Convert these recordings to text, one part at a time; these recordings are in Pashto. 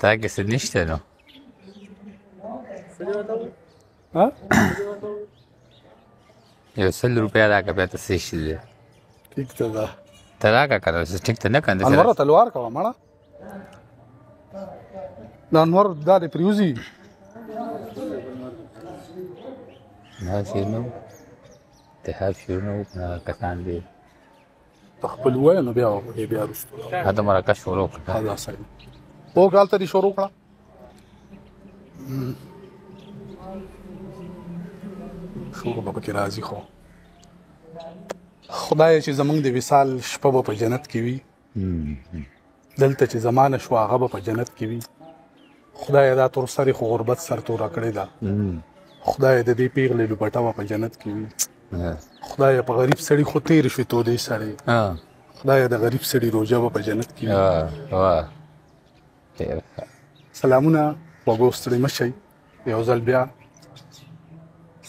تا کې څه نشته نو یو 100 روپیا راکړه بیا ته څه شي دی ټیک ته ده ته راکړه که نه ټیک ته نه کنه انور تلوار کوه مړه د انور دا د پریوزي داسې نو اتحاد شروع نه کسان دي په خپل ووایه نو بیا وکړې بیا وروسته هلته مرکه شروع کړه دا صحیح اوږ هلته دې شروع کړه شروع به پکې راځي خو خدای چې زمونږ د وصال شپه به په جنت کې وي دلته چې زمانه شو هغه به په جنت کې وي خدای دا تور سرې خو غربت سر توره کړې ده خدای د دې پیغلې لوپټه به په جنت کې وي خدای په غریب سړي خو تېر شوې تودې سړی خدای د غریب سړي روژه به په جنت کې وي سلامونه وګو ستړي مه شئ یو ځل بیا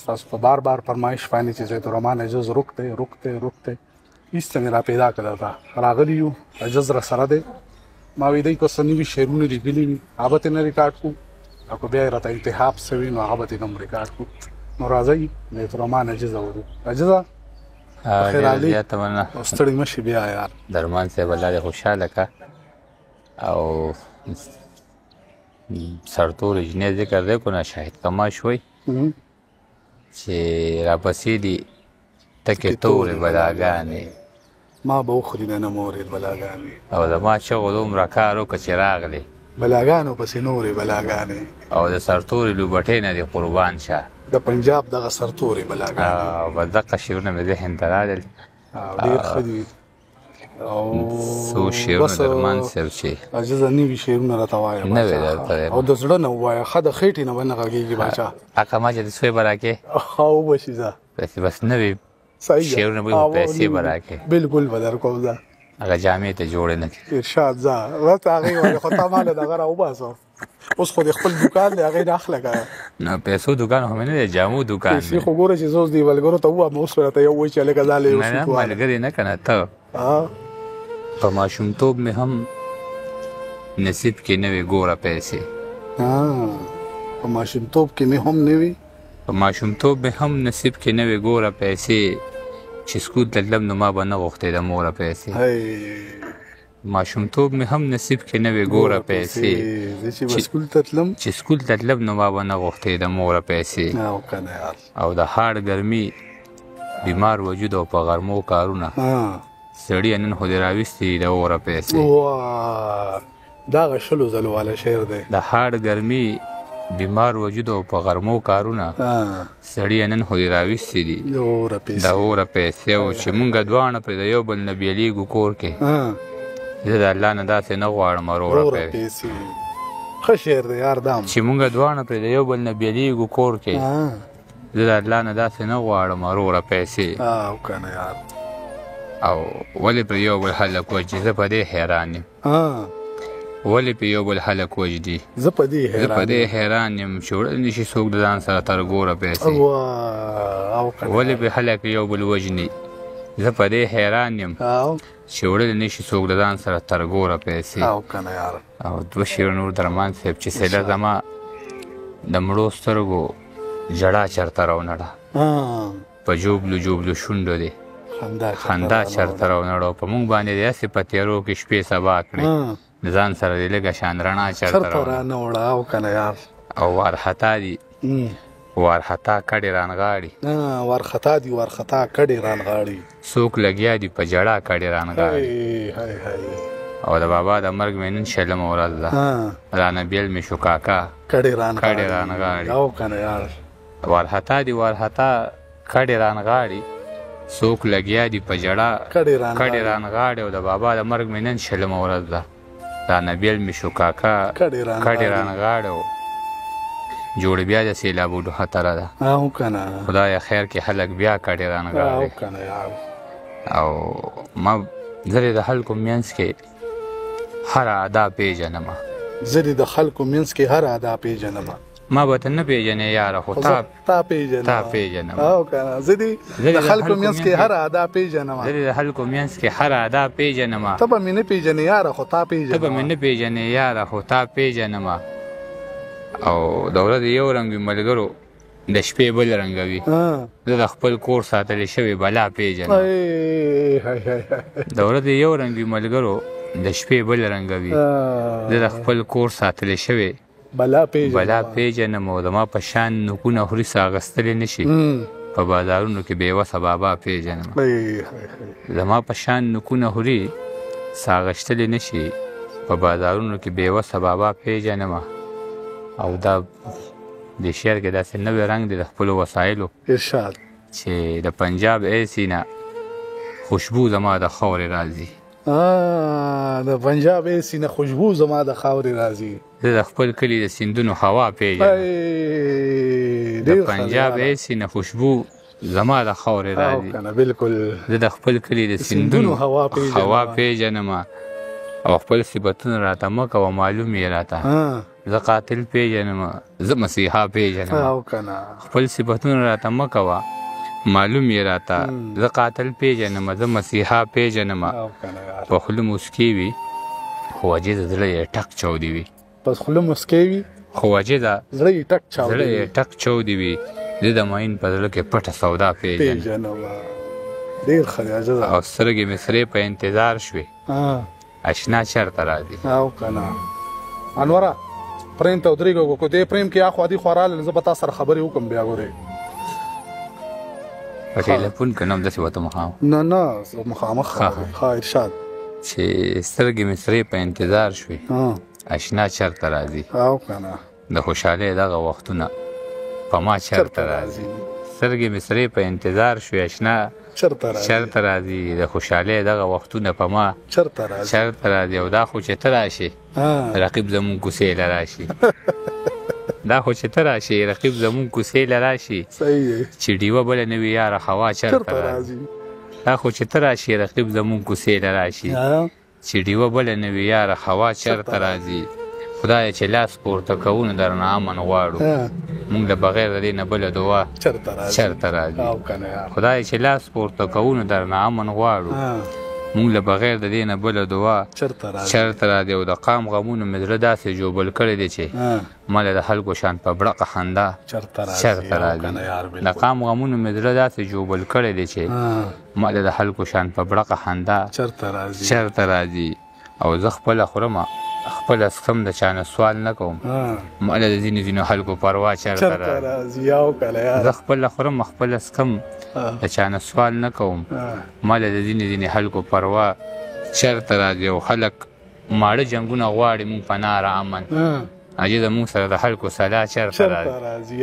ستاسو په بار بار فرمایش باندې چې زید الرحمن عجز رکتے ایسته مې را پیدا کړه تا راغلی یو عجز را سره دی ما وی دی کو سنوي شعرونه لیکلي وي هغه به نه ریکارډ کو او بیا راته التهاب سوي نو هغه به هم ریکارډ کو نو راځي زید الرحمن عجز اورو عجزا خیر علي تمنا ستړي مشي بیا یار درمان صاحب الله دې خوشاله کا او سرتور جنې ذکر دی کو نه شاهد کما شوي چې راپسې دي تکې تورې بلاګانې ما به وخوري نه مورې بلاګانې او زما چغو دومره کار وکړه چې راغلی بلاګانو پسې نورې بلاګانې او د سرتورې لوبټې نه دې قربان شه د پنجاب دغه سرتورې بلاګانې او بس دغه شعرونه مې ذهن ته راغلل ډېر ښه دي او څو شعرونه درمان صاحب چې عجزه نوي شعرونه راته وایه نوې درته او د زړه نه ووایه ښه د خېټې نه به نه غږېږي باچا اکه ما چې د سوی به راکې او بشي زه بس نوې شعرونه به پیسې به راکې بلکل به در کوم زه هغه جامې ته جوړې نه کړي ارشاد زه ورته هغې وایي خو تا ماله دغه راوباسه اوس خو د خپل دوکان دی هغې نه اخله که نو پیسو دوکان خو مې نه دی جامو دوکان پیسې خو ګوره چې زه اوس دې ملګرو ته ووایم اوس راته یو وایي چې هلکه دا له یو نه ملګرې نه که نه ته په ماشومتوب مې هم نصیب کې نه وي ګوره پیسې په ماشومتوب کې مې هم نه وي په ماشومتوب مې هم نصیب کې نه وي ګوره پیسې چې سکول ته تلم نو ما به نه غوښتې د موره پیسې ماشومتوب مې هم نصیب کې نه وي ګوره پیسې چې سکول ته تلم نو ما به نه غوښتې د موره پیسې او د هاړ ګرمي بیمار وجود او په غرمو کارونه سړي نن خو دې راویستې د اوره پیسې دغه شلو زلو والا شعر دی د هاړ ګرمي بیمار وجود او په غرمو کارونه سړي نن خو دې راویستې دي د اوره پیسې او چې مونږ دواړه پرې د یو بل نه بیلیږو کور کې زه د الله نه داسې نه غواړم اوره پیسې ښه شعر دی یار دام چې مونږ دواړه پرې د یو بل نه بیلیږو کور کې زه د الله نه داسې نه غواړم اوره پیسې او ولې په یو بل خلک وجدي زه په دې حیران یم ولې په یو بل خلک وجدي زه په دې حیران یم چې وړل نشي څوک د ځان سره تر ګوره پیسې ولې په خلک یو بل وجني زه په دې حیران یم چې وړل نشي څوک د ځان سره تر ګوره پیسې او دوه شعر نور درمان صاحب چې سیله زما د مړو سترګو ژړا چرته راونړه په جوبلو شونډو دی خندا چرته راونړه په مونږ باندې داسې په تیارو کې شپې سبا کړې د ځان سره دې لږه شان رڼا چرته راونړه او وارخطا دي وارخطا کډې رانغاړي وارخطا کډې رانغاړي څوک لګیا دي په ژړا کډې رانغاړي او د بابا د مرګ مې نن شلمه ورځ ده رانه بیل مې شو کاکا کډې رانغاړي وارخطا دي کډې رانغاړي څوک لګیا دي په ژړا کډې رانغاړي او د بابا د مرګ مې نن شلمه ورځ ده رانه بیل مې شو کاکا کډې رانغاړي جوړ بیا د سیلابونو خطره ده خدای خیر کې خلک بیا کډې رانغاړي او ما زه د خلکو منځ کې هر ادا پیژنم ما به ته نه پیژنې یاره خو تا پیژنم تا پیژنم او کنه زه دې د خلکو منځ کې هر ادا پیژنم زه د خلکو منځ کې هر ادا پیژنم ته به مې نه پیژنې یاره خو تا پیژنم ته به مې نه پیژنې یاره خو تا پیژنم او د ورځې یو رنګ وي ملګرو د شپې بل رنګ وي زه د خپل کور ساتلی شوې بلا پیژنم د ورځې یو رنګ وي ملګرو د شپې بل رنګ وي زه د خپل کور ساتلی شوې بلا پیژنم او زما په شان نوکونه خوري څه اخیستلی نه شي په بازارونو کې بېوسه بابا پیژنم زما په شان نوکونه خوري څه اخیستلی نه شي په بازارونو کې بېوسه بابا پیژنم او دا د شعر کې داسې نوی رنګ دی د خپلو وسایلو ارشاد چې د پنجاب ایسي نه خوشبو زما د خاورې راځي د پنجاب ایسي نه خوشبو زما د خاورې راځي زه د خپل کلي د سیندونو هوا پیژنم د پنجاب ایسي نه خوشبو زما د خاورې راځي بالکل زه د خپل کلي د سیندونو هوا پیژنم او خپل صفتونه راته مه کوه معلوم یې راته زه قاتل پیژنم زه مسیحا پیژنم خپل صفتونه راته مه کوه معلوم یې راته زه قاتل پیژنم زه مسیحا پیژنم په خوله موسکۍ وي خو وجې د زړه یې ټک چودې وي په خوله موسکۍ وي خو وجې د زړه یې ټک چودې وي زه د ماین په زړه کې پټه سودا پیژنم ډېر ښه دی او سترګې مې سرې په انتظار شوې اشنا چېرته راځي او که نه انوره پریم ته ودرېږه که دې پریم کې اخوا دې خوا راغله زه به تا سره خبرې وکړم بیا ګورې په ټیلیفون کې نه هم داسې ورته مخامخ نه مخامخ ښه ارشاد چې سترګې مې سرې په انتظار شوې اشنا چېرته راځي او که نه د خوشحالۍ دغه وختونه په ما چېرته راځي سترګې مې سرې په انتظار شوې اشنا چېرته راځي د خوشحالۍ دغه وختونه په ما چېرته راځي او دا خو چې ته راشې رقیب زمونږ کوڅې له راشي دا خو چې ته راشې رقیب زمونږ کوڅې له راشي چې ډیوه بله نه وي یاره هوا چېرته راځي دا خو چې ته راشې رقیب زمونږ کوڅې له راشي چې ډیوه بله نه وي یاره هوا چېرته راځي خدایه چې لاس پورته کوو نو درنه امن غواړو مونږ له بغیر د دې نه بله دعا چېرته راځي خدایه چې لاس پورته کوو نو درنه امن غواړو مونږ له بغیر د دې نه بله دعا چېرته راځي او د قام غمونو مې زړه داسې جوبل کړی دی چې ما له د خلکو شان په برقه خندا چېرته راځي د قام غمونو مې زړه داسې جوبل کړی دی چې ما له د خلکو شان په برقه خندا چېرته راځي او زه خپله خورمه خپل اسکم د چانه سوال نه کوم ما له د ځینو خلکو پروا چېرته راځي زه خپله خورم خپل اسکم د چانه سوال نه کوم ما له د ځینې خلکو پروا چېرته راځي او خلک ماړه جنګونه غواړي مونږ په ناره امن اجې د مونږ سره د خلکو سلا چېرته راځي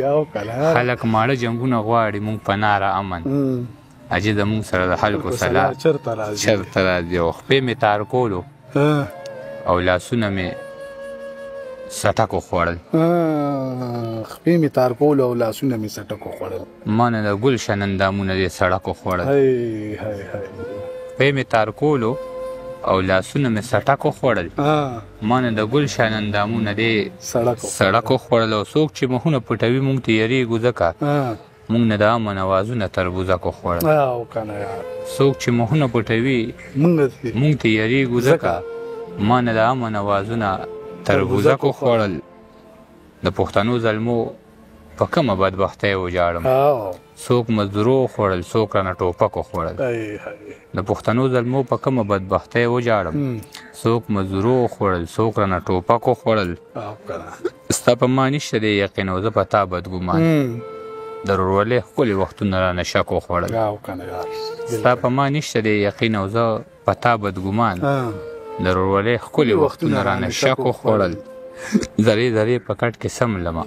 خلک ماړه جنګونه غواړي مونږ په ناره امن اجې د مونږ سره د خلکو سلا چېرته راځي او خپې مې تار کولو او لاسونه مې سټکو خوړل خپې مې تار کولو او لاسونه مې سټکو خوړل ما نه د ګلشن اندامونه دې سړکو خوړل خپې مې تار کولو او لاسونه مې سټکو خوړل ما نه د ګلشن اندامونه دې سړکو خوړل او څوک چې مخونه پټوي مونږ ته یریږو ځکه مونږ نه د امن اوازونه تربوزکو خوړل څوک چې مخونه پټوي مونږ ته یریږو ځکه ما نه د امن اوازونه تربوزکو خوړل د پښتنو زلمو په کومه بدبختۍ وجاړم څوک مزدورو خوړل څوک رانه ټوپکو خوړل د پښتنو زلمو په کومه بدبختۍ وجاړم څوک مزدورو خوړل څوک رانه ټوپکو خوړل ستا په ما نشته دی یقین او زه په تا بدګمان د ورورولۍ ښکلي وختونه رانه شک وخوړل ستا په ما نشته دی یقین او زه په تا بدګمان د ورورولۍ ښکلي وختونه رانه شک وخوړل زرې زرې په کټ کې سم لمه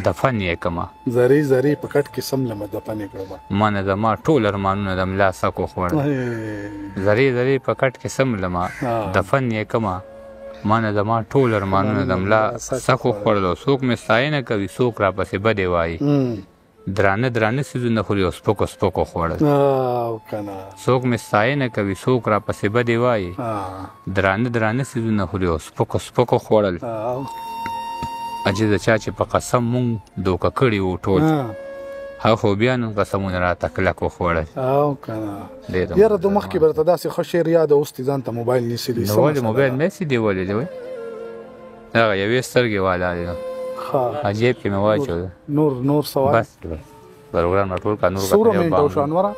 دفن یې کمه زرې په کټ کې سم لمه دفن یې کړمه ما نه زما ټول ارمانونه د ملا سک وخوړل زرې په کټ کې سم لمه دفن یې کمه ما نه زما ټول ارمانونه د ملا سک وخوړل او څوک مې ستاینه کوي څوک راپسې بدې وایي درانه څیزونه خوري او سپکو خوړل څوک مې ستاینه کوي څوک راپسې بدې وایي درانه څیزونه خوري او سپکو خوړل اجي د چا چې په قسم مونږ دوکه کړي وو ټول هغه خو بیا نن قسمونه راته کلک وخوړل او کنه یاره د مخکې به درته داسې ښه شعر یاده اوس دې ځان ته موبایل نیسي دی نو ولې موبایل مې دې ولې دی هغه یوې سترګې والا دی ښه جیب کې مې واچوه نور سوال بس پروګرام ټول کا نور څومره منټه وشو انوره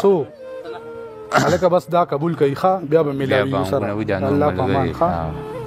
څو هلکه بس دا قبول کوي ښه بیا به میلاوي سره الله په امان ښه